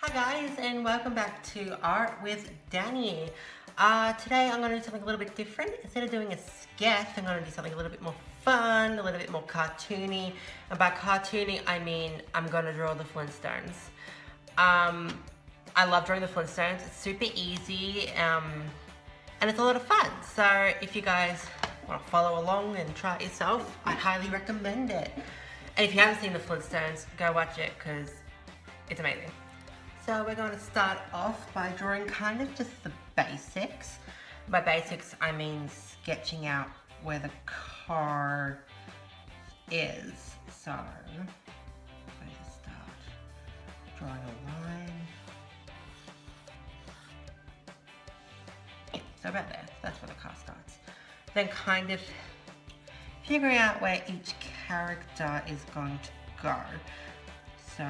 Hi guys, and welcome back to Art with Danny. Today I'm going to do something a little bit different. Instead of doing a sketch, I'm going to do something a little bit more fun, a little bit more cartoony. And by cartoony, I mean I'm going to draw the Flintstones. I love drawing the Flintstones. It's super easy, and it's a lot of fun. So if you guys want to follow along and try it yourself, I highly recommend it. And if you haven't seen the Flintstones, go watch it because it's amazing. So we're going to start off by drawing kind of just the basics. By basics, I mean sketching out where the car is. So, where to start? Drawing a line. Yeah, so about there, that's where the car starts. Then kind of figuring out where each character is going to go. So,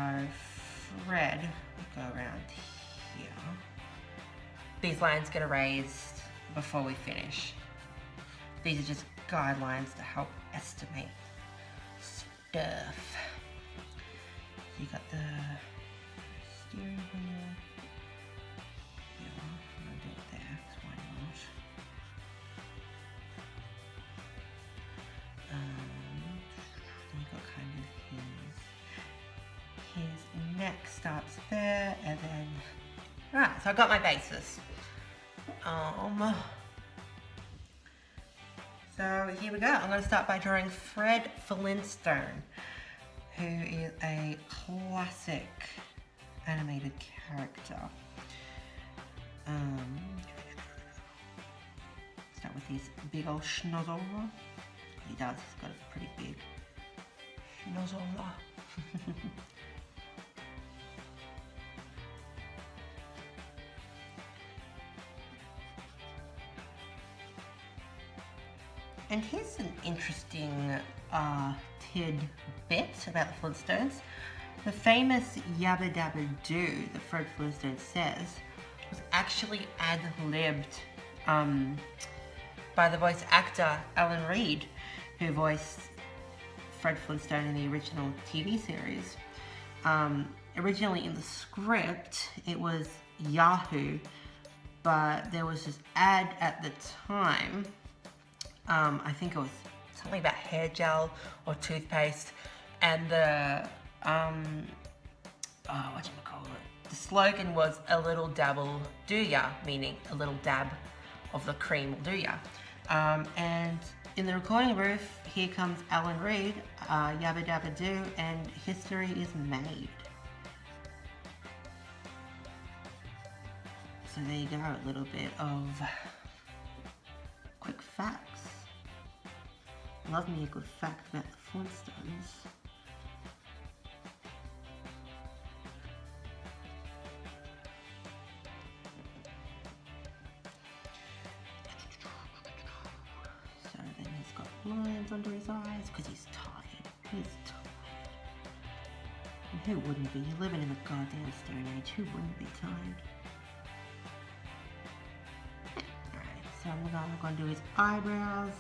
Fred will go around here. These lines get erased before we finish. These are just guidelines to help estimate stuff. You got the steering wheel. Yeah, I'm gonna do it there, so why not? Then you got kind of his neck starts there, and then, right, so I've got my bases. So here we go. I'm going to start by drawing Fred Flintstone, who is a classic animated character. Start with his big old schnozzle. He does, he's got a pretty big schnozzle. And here's an interesting tidbit about the Flintstones. The famous Yabba Dabba Doo that Fred Flintstone says was actually ad-libbed by the voice actor Alan Reed, who voiced Fred Flintstone in the original TV series. Originally in the script, it was Yahoo, but there was this ad at the time. I think it was something about hair gel or toothpaste, and the the slogan was "A little dab'll do ya," meaning a little dab of the cream will do ya. And in the recording booth, here comes Alan Reed, Yabba Dabba Doo, and history is made. So there you go, a little bit of quick facts. Love me a good fact about the Flintstones. So then he's got lines under his eyes because he's tired. He's tired. And who wouldn't be? You're living in the goddamn Stone Age. Who wouldn't be tired? Alright, so I'm going to do his eyebrows.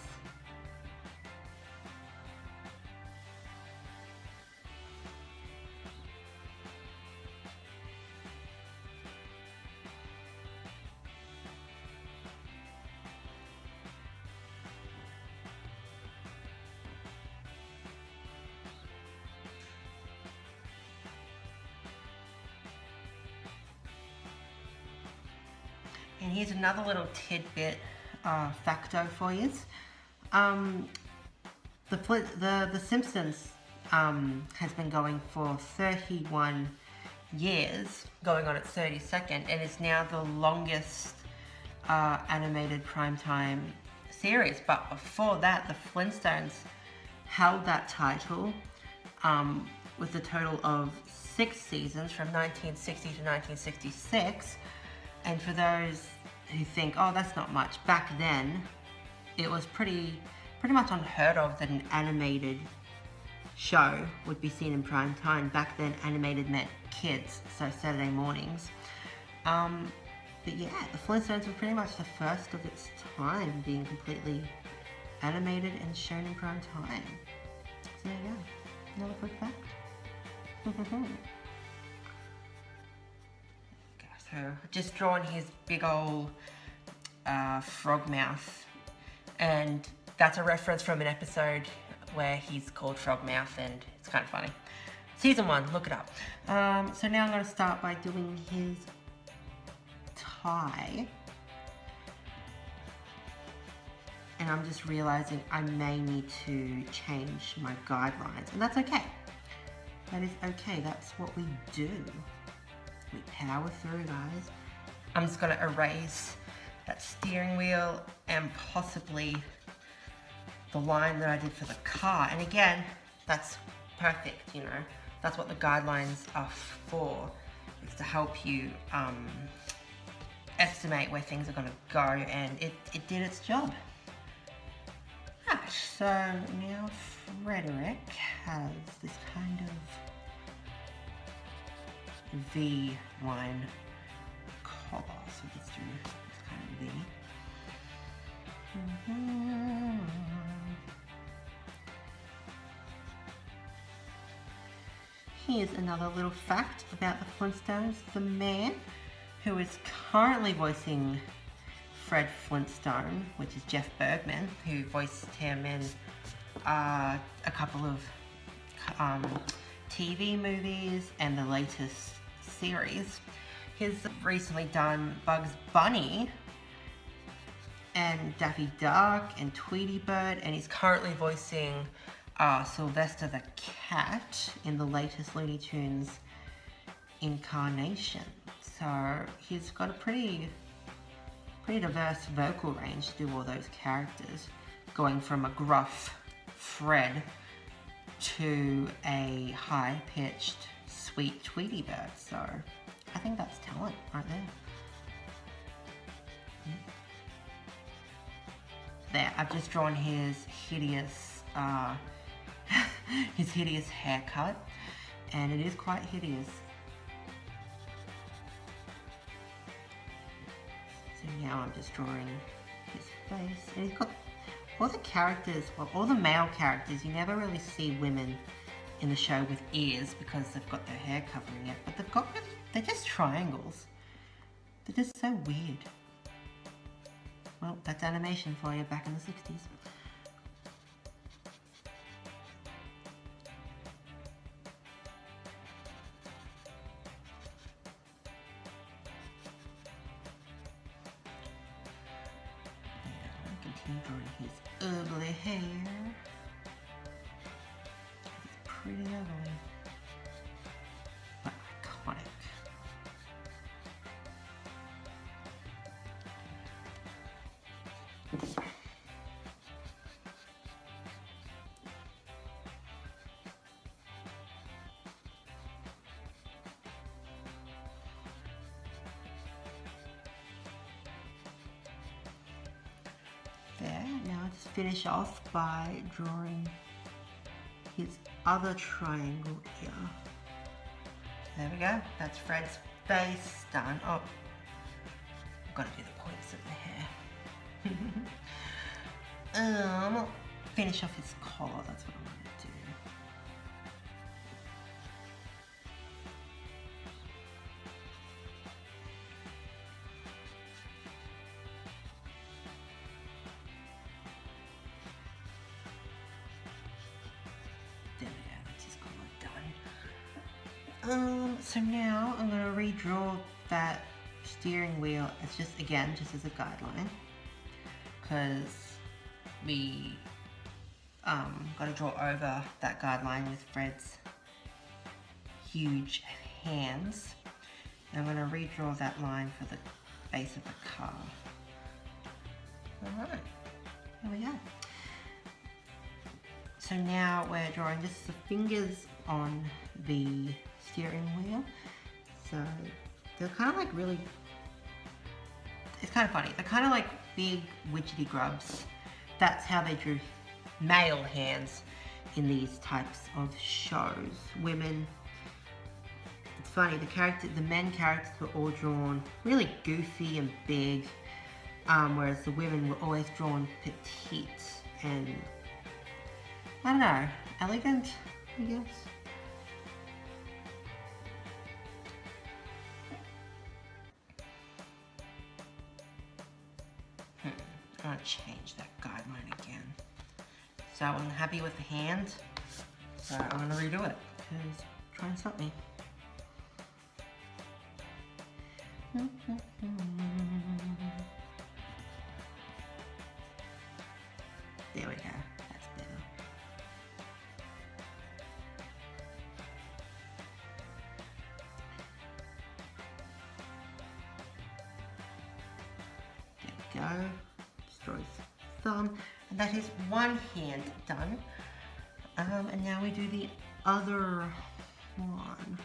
And here's another little tidbit facto for you. The Simpsons has been going for 31 years, going on its 32nd, and is now the longest animated primetime series. But before that, the Flintstones held that title with a total of 6 seasons from 1960 to 1966. And for those who think, oh, that's not much, back then, it was pretty much unheard of that an animated show would be seen in prime time. Back then, animated meant kids, so Saturday mornings. But yeah, the Flintstones were pretty much the first of its time being completely animated and shown in prime time. So there you go, another quick fact. too. Just drawn his big old frog mouth, and that's a reference from an episode where he's called Frogmouth, and it's kind of funny. Season 1, look it up. So now I'm going to start by doing his tie. And I'm just realizing I may need to change my guidelines, and that's okay. That is okay, that's what we do. We power through, guys. I'm just gonna erase that steering wheel and possibly the line that I did for the car. And again, that's perfect, you know. That's what the guidelines are for, is to help you estimate where things are gonna go, and it did its job. So now Frederick has this kind of V-line collar, so let's do this kind of V. Here's another little fact about the Flintstones. The man who is currently voicing Fred Flintstone, which is Jeff Bergman, who voiced him in a couple of TV movies and the latest series. He's recently done Bugs Bunny and Daffy Duck and Tweety Bird, and he's currently voicing Sylvester the Cat in the latest Looney Tunes incarnation. So he's got a pretty diverse vocal range to do all those characters, going from a gruff Fred to a high-pitched, sweet Tweety Bird. So I think that's talent right there. There, I've just drawn his hideous, his hideous haircut, and it is quite hideous. So now I'm just drawing his face, and he's got all the characters, well, all the male characters. You never really see women in the show with ears because they've got their hair covering it, but they're just triangles. They're just so weird. Well, that's animation for you back in the 60s. Continue drawing his ugly hair. It's pretty ugly, but iconic. There, now I'll just finish off by drawing his other triangle here. There we go, that's Fred's face done. Oh, I've got to do the points of the hair. Finish off his collar, that's what I'm going to do. There we go, that's his collar done. So now I'm going to redraw that steering wheel as just as a guideline, because we got to draw over that guideline with Fred's huge hands. And I'm going to redraw that line for the base of the car. Alright, here we go. So now we're drawing just the fingers on the steering wheel. So they're kind of like really, it's kind of funny. They're kind of like big widgety grubs. That's how they drew male hands in these types of shows. Women, it's funny, the men characters were all drawn really goofy and big, whereas the women were always drawn petite and, I don't know, elegant, I guess. going to change that guideline again. So I'm happy with the hand, so I'm going to redo it, because try and stop me. There we go, that's better. There we go, destroys thumb, and that is one hand done. And now we do the other one.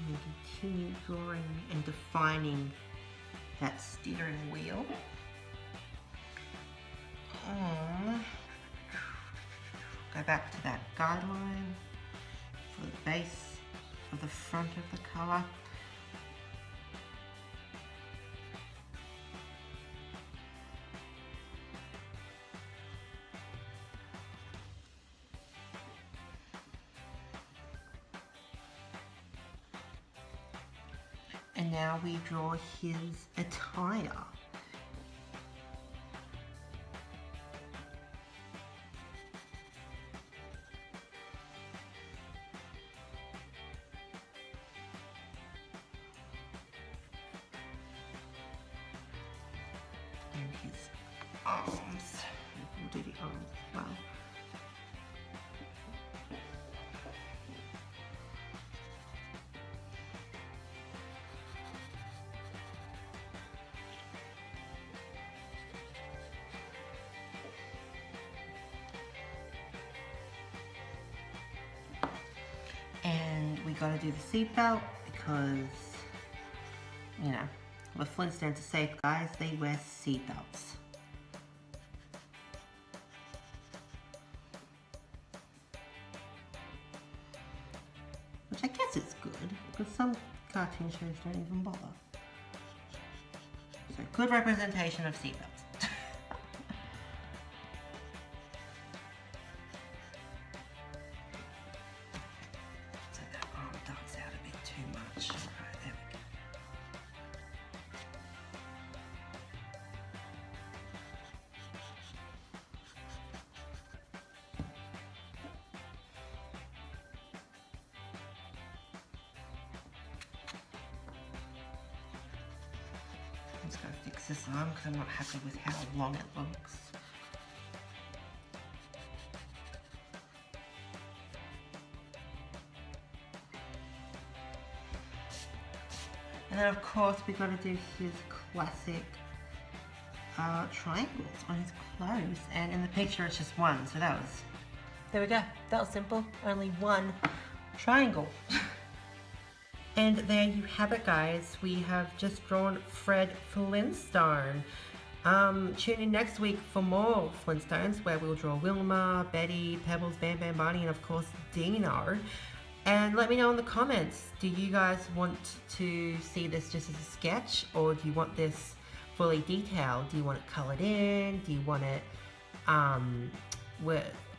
And continue drawing and defining that steering wheel. Go back to that guideline for the base of the front of the colour. And now we draw his attire. And his arms. We'll do the arms as well. And we gotta do the seatbelt because, you know, the Flintstones are safe, guys. They wear seatbelts. Which I guess is good, because some cartoon shows don't even bother. So, good representation of seatbelts. I'm just going to fix this arm because I'm not happy with how long it looks. And then of course we've got to do his classic triangles on his clothes, and in the picture it's just one, so that was, there we go, that was simple, only one triangle. And there you have it, guys. We have just drawn Fred Flintstone. Tune in next week for more Flintstones, where we'll draw Wilma, Betty, Pebbles, Bam Bam Barney, and of course Dino. And let me know in the comments, do you guys want to see this just as a sketch, or do you want this fully detailed? Do you want it coloured in? Do you want it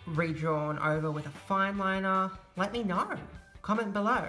redrawn over with a fine liner? Let me know. Comment below.